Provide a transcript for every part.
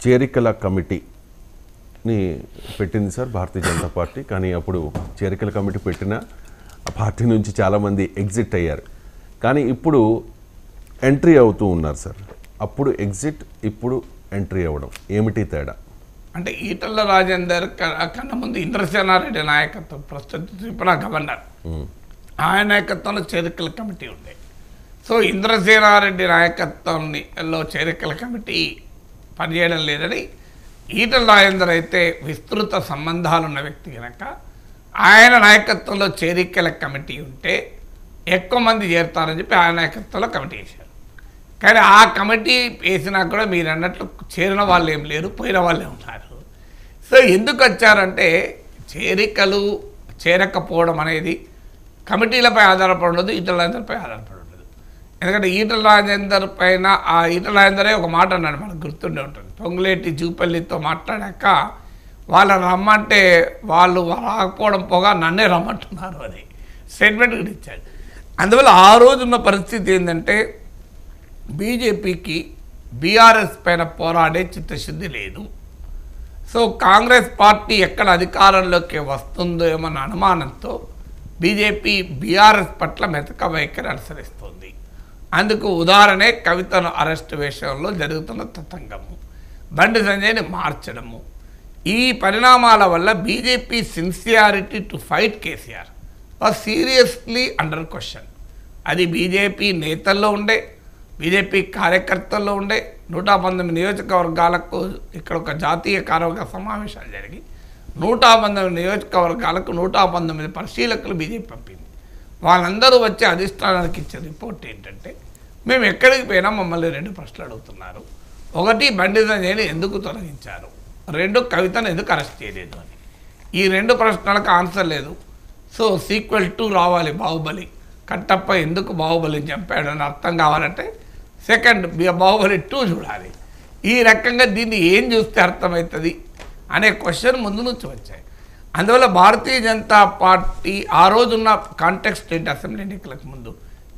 చేరికల కమిటీని పెట్టింది sir Bharatiya Janata party. కానీ అప్పుడు చేరికల కమిటీ పెట్టిన ఆ పార్టీ నుంచి చాలామంది ఎగ్జిట్ అయ్యారు. కానీ ఇప్పుడు ఎంట్రీ అవుతూ ఉన్నారు సార్. అప్పుడు ఎగ్జిట్, ఇప్పుడు ఎంట్రీ అవ్వడం ఏమిటి తేడా? అంటే ఈటల రాజేందర్ కన్నా ముందు ఇంద్రసేనారెడ్డి నాయకత్వం, ప్రస్తుత త్రిపుర గవర్నర్, ఆయన నాయకత్వంలో చేరికల కమిటీ ఉండే. సో ఇంద్రసేనారెడ్డి నాయకత్వంలో చేరికల కమిటీ పనిచేయడం లేదని, ఈటల రాజేందర్ అయితే విస్తృత సంబంధాలున్న వ్యక్తి కనుక ఆయన నాయకత్వంలో చేరికల కమిటీ ఉంటే ఎక్కువ మంది చేరుతారని చెప్పి ఆయన నాయకత్వంలో కమిటీ వేశారు. కానీ ఆ కమిటీ వేసినా కూడా మీరు అన్నట్లు చేరిన వాళ్ళు ఏం లేరు, పోయిన వాళ్ళే ఉన్నారు. సో ఎందుకు వచ్చారంటే చేరికలు చేరకపోవడం అనేది కమిటీలపై ఆధారపడి ఉండదు, ఈటల రాజేందర్పై ఆధారపడి ఉండదు. ఎందుకంటే ఈటల రాజేందర్ పైన ఆ ఈటల రాజేందరే ఒక మాట అన్నాడు, మనకు గుర్తుండే ఉంటుంది. పొంగులేటి జూపల్లితో మాట్లాడాక వాళ్ళని రమ్మంటే వాళ్ళు రాకపోవడం పోగా నన్నే రమ్మంటున్నారు అని స్టేట్మెంట్ కూడా ఇచ్చాడు. అందువల్ల ఆ రోజున్న పరిస్థితి ఏంటంటే బీజేపీకి బీఆర్ఎస్ పైన పోరాడే చిత్తశుద్ధి లేదు. సో కాంగ్రెస్ పార్టీ ఎక్కడ అధికారంలోకి వస్తుందో ఏమన్న అనుమానంతో బీజేపీ బీఆర్ఎస్ పట్ల మెతక వైఖరి అనుసరిస్తుంది. అందుకు ఉదాహరణే కవితను అరెస్ట్ విషయంలో జరుగుతున్న తతంగము, బండి సంజయ్ని మార్చడము. ఈ పరిణామాల వల్ల BJP sincerity to fight KCR was seriously under question. అది బీజేపీ నేతల్లో ఉండే, బీజేపీ కార్యకర్తల్లో ఉండే. 119 నియోజకవర్గాలకు ఇక్కడ ఒక జాతీయ కార్యవర్గ సమావేశాలు జరిగి 119 నియోజకవర్గాలకు 119 పరిశీలకులు బీజేపీ పంపింది. వాళ్ళందరూ వచ్చి అధిష్టానానికి ఇచ్చే రిపోర్ట్ ఏంటంటే, మేము ఎక్కడికి పోయినా మమ్మల్ని 2 ప్రశ్నలు అడుగుతున్నారు. 1, బండి సంజయ్ని ఎందుకు తొలగించారు, 2, కవితను ఎందుకు అరెస్ట్ చేయలేదు అని. ఈ 2 ప్రశ్నలకు ఆన్సర్ లేదు. సో సీక్వెల్ 2 రావాలి, బాహుబలి. కట్టప్ప ఎందుకు బాహుబలిని చంపాడు అని అర్థం కావాలంటే సెకండ్ బాహుబలి 2 చూడాలి. ఈ రకంగా దీన్ని ఏం చూస్తే అర్థమవుతుంది అనే క్వశ్చన్ ముందు నుంచి వచ్చాయి. అందువల్ల భారతీయ జనతా పార్టీ ఆ రోజున్న కాంటెక్స్ట్ ఏంటి, అసెంబ్లీ ఎన్నికలకు ముందు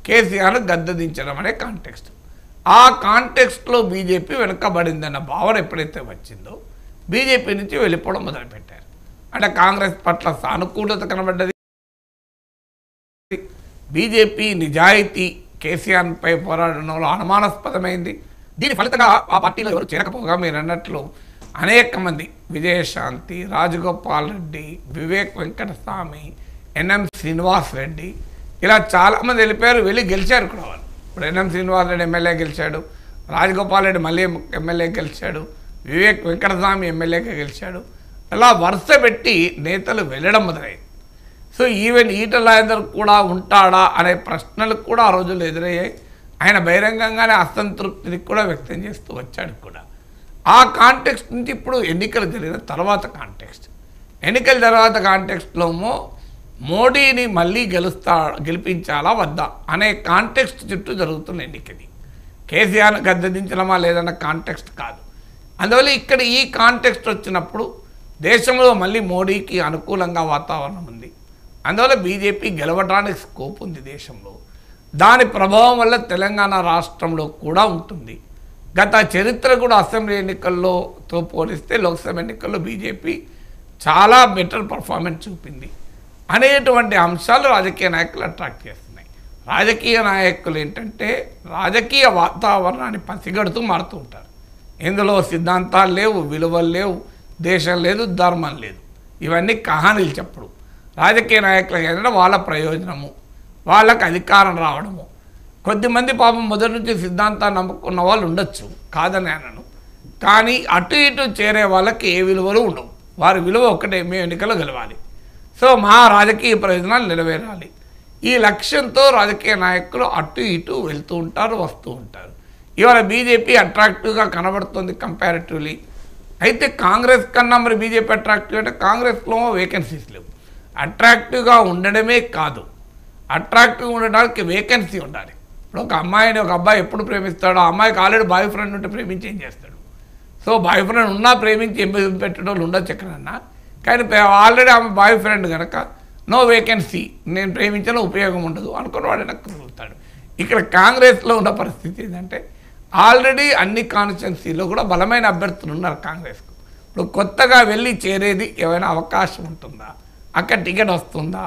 కేసీఆర్ను గద్దెదించడం అనే కాంటెక్స్ట్. ఆ కాంటెక్స్ట్లో బీజేపీ వెనుకబడిందన్న భావన ఎప్పుడైతే వచ్చిందో బీజేపీ నుంచి వెళ్ళిపోవడం మొదలుపెట్టారు. అంటే కాంగ్రెస్ పట్ల సానుకూలత కనబడ్డది. బీజేపీ నిజాయితీ కేసీఆర్పై పోరాడడంలో అనుమానాస్పదమైంది. దీని ఫలితంగా ఆ పార్టీలో ఎవరు చేరకపోగా మీరు అన్నట్లు అనేక మంది, విజయశాంతి, రాజగోపాల్ రెడ్డి, వివేక్ వెంకటస్వామి, ఎన్ఎం శ్రీనివాస్ రెడ్డి, ఇలా చాలామంది వెళ్ళిపోయారు, వెళ్ళి గెలిచారు కూడా వాళ్ళు. ఇప్పుడు ఎన్ఎం శ్రీనివాస్ రెడ్డి ఎమ్మెల్యే గెలిచాడు, రాజగోపాల్ రెడ్డి మళ్ళీ ఎమ్మెల్యే గెలిచాడు, వివేక్ వెంకటస్వామి ఎమ్మెల్యేగా గెలిచాడు. అలా వరుస పెట్టి నేతలు వెళ్ళడం మొదలైంది. సో ఈవెన్ ఈటల రాజేందర్ కూడా ఉంటాడా అనే ప్రశ్నలు కూడా ఆ రోజుల్లో ఎదురయ్యాయి. ఆయన బహిరంగంగానే అసంతృప్తిని కూడా వ్యక్తం చేస్తూ వచ్చాడు కూడా. ఆ కాంటెక్స్ట్ నుంచి ఇప్పుడు ఎన్నికలు జరిగిన తర్వాత కాంటెక్స్ట్, ఎన్నికల తర్వాత కాంటెక్స్ట్లో మోడీని మళ్ళీ గెలిపించాలా వద్దా అనే కాంటెక్స్ట్ చుట్టూ జరుగుతున్న ఎన్నికది. కేసీఆర్ను గద్దెదించడమా లేదన్న కాంటెక్స్ట్ కాదు. అందువల్ల ఇక్కడ ఈ కాంటెక్స్ట్ వచ్చినప్పుడు దేశంలో మళ్ళీ మోడీకి అనుకూలంగా వాతావరణం ఉంది. అందువల్ల బీజేపీ గెలవడానికి స్కోప్ ఉంది దేశంలో. దాని ప్రభావం వల్ల తెలంగాణ రాష్ట్రంలో కూడా ఉంటుంది. గత చరిత్ర కూడా అసెంబ్లీ ఎన్నికల్లోతో పోలిస్తే లోక్సభ ఎన్నికల్లో బీజేపీ చాలా బెటర్ పర్ఫార్మెన్స్ చూపింది అనేటువంటి అంశాలు రాజకీయ నాయకులు అట్రాక్ట్ చేస్తున్నాయి. రాజకీయ నాయకులు ఏంటంటే రాజకీయ వాతావరణాన్ని పసిగడుతూ మారుతూ ఉంటారు. ఇందులో సిద్ధాంతాలు లేవు, విలువలు లేవు, దేశం లేదు, ధర్మం లేదు. ఇవన్నీ కహానీలు చెప్పుడు. రాజకీయ నాయకులకు ఏంటంటే వాళ్ళ ప్రయోజనము, వాళ్ళకు అధికారం రావడము. కొద్దిమంది పాపం మొదటి నుంచి సిద్ధాంతాన్ని నమ్ముకున్న వాళ్ళు ఉండొచ్చు, కాదని అనను. కానీ అటు ఇటు చేరే వాళ్ళకి ఏ విలువలు ఉండవు. వారి విలువ ఒక్కటే, మేము ఎన్నికల్లో గెలవాలి, సో మా రాజకీయ ప్రయోజనాలు నెరవేరాలి. ఈ లక్ష్యంతో రాజకీయ నాయకులు అటు ఇటు వెళ్తూ ఉంటారు, వస్తూ ఉంటారు. ఇవాళ బీజేపీ అట్రాక్టివ్గా కనబడుతుంది కంపారిటివ్లీ. అయితే కాంగ్రెస్ కన్నా మరి బీజేపీ అట్రాక్టివ్ అంటే కాంగ్రెస్లో వేకెన్సీస్ లేవు. అట్రాక్టివ్గా ఉండడమే కాదు, అట్రాక్టివ్గా ఉండడానికి వేకెన్సీ ఉండాలి. ఇప్పుడు ఒక అమ్మాయిని ఒక అబ్బాయి ఎప్పుడు ప్రేమిస్తాడో, ఆ అమ్మాయికి ఆల్రెడీ బాయ్ ఫ్రెండ్ ఉంటే ప్రేమించి ఏం చేస్తాడు? సో బాయ్ ఫ్రెండ్ ఉన్నా ప్రేమించి ఎంపిక పెట్టడం వాళ్ళు ఉండొచ్చు ఎక్కడన్నా. కానీ ఆల్రెడీ ఆమె బాయ్ ఫ్రెండ్ కనుక నో వేకెన్సీ, నేను ప్రేమించిన ఉపయోగం ఉండదు అనుకుని వాడు వెనక్కి తిరుగుతాడు. ఇక్కడ కాంగ్రెస్లో ఉన్న పరిస్థితి ఏంటంటే ఆల్రెడీ అన్ని కాన్స్టిట్యున్సీలో కూడా బలమైన అభ్యర్థులు ఉన్నారు కాంగ్రెస్కు. ఇప్పుడు కొత్తగా వెళ్ళి చేరేది ఏమైనా అవకాశం ఉంటుందా, అక్కడ టికెట్ వస్తుందా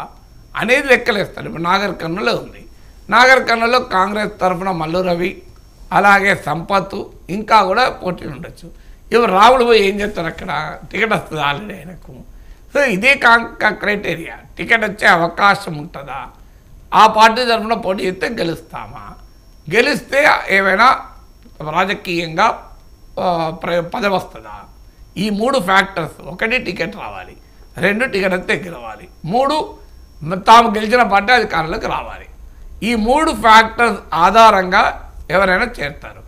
అనేది లెక్కలేస్తారు. ఇప్పుడు నాగర్ కర్నూలులో ఉంది. నాగర్ కర్నూలులో కాంగ్రెస్ తరఫున మల్లు రవి, అలాగే సంపత్ ఇంకా కూడా పోటీ ఉండొచ్చు. ఇవి రావులు పోయి ఏం చేస్తారు, అక్కడ టికెట్ వస్తుంది ఆల్రెడీ ఆయనకు. సో ఇదే క్రైటీరియా, టికెట్ వచ్చే అవకాశం ఉంటుందా, ఆ పార్టీ తరఫున పోటీ చేస్తే గెలుస్తామా, గెలిస్తే ఏమైనా రాజకీయంగా పదవి వస్తుందా. ఈ 3 ఫ్యాక్టర్స్, 1 టికెట్ రావాలి, 2 టికెట్ వస్తే గెలవాలి, 3 తాము గెలిచిన పార్టీ అధికారంలోకి రావాలి. ఈ 3 ఫ్యాక్టర్స్ ఆధారంగా ఎవరైనా చేరుతారు.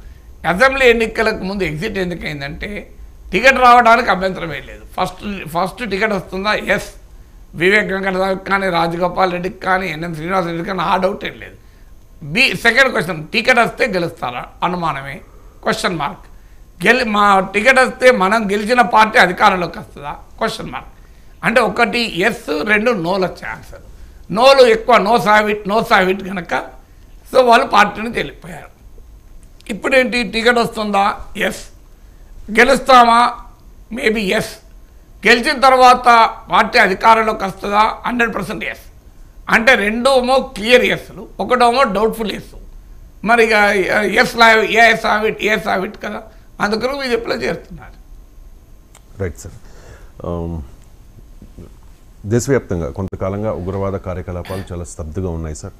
అసెంబ్లీ ఎన్నికలకు ముందు ఎగ్జిట్ ఎందుకైందంటే టికెట్ రావడానికి అభ్యంతరం ఏం లేదు. ఫస్ట్ టికెట్ వస్తుందా, ఎస్. వివేక్ వెంకటరావుకి కానీ, రాజగోపాల్ రెడ్డికి కానీ, ఎన్ఎం శ్రీనివాస్ రెడ్డికి కానీ ఆ డౌట్ ఏం లేదు. సెకండ్ క్వశ్చన్, టికెట్ వస్తే గెలుస్తారా, అనుమానమే, క్వశ్చన్ మార్క్. మా టికెట్ వస్తే మనం గెలిచిన పార్టీ అధికారంలోకి వస్తుందా, క్వశ్చన్ మార్క్. అంటే 1 ఎస్, 2 నోలు వచ్చే ఆన్సర్. నోలు ఎక్కువ, నో సావిట్ కనుక సో వాళ్ళు పార్టీ నుంచి వెళ్ళిపోయారు. ఇప్పుడేంటి, టికెట్ వస్తుందా, ఎస్. గెలుస్తామా, maybe yes. గెలిచిన తర్వాత పార్టీ అధికారంలోకి వస్తుందా, 100% ఎస్. అంటే 2 క్లియర్ ఎస్లు, 1 డౌట్ఫుల్ ఎస్. మరి ఇక ఏ సావిట్ కదా, అందుకని బీజేపీలో చేరుతున్నారు. Right sir. దేశవ్యాప్తంగా కొంతకాలంగా ఉగ్రవాద కార్యకలాపాలు చాలా స్తబ్దుగా ఉన్నాయి సార్.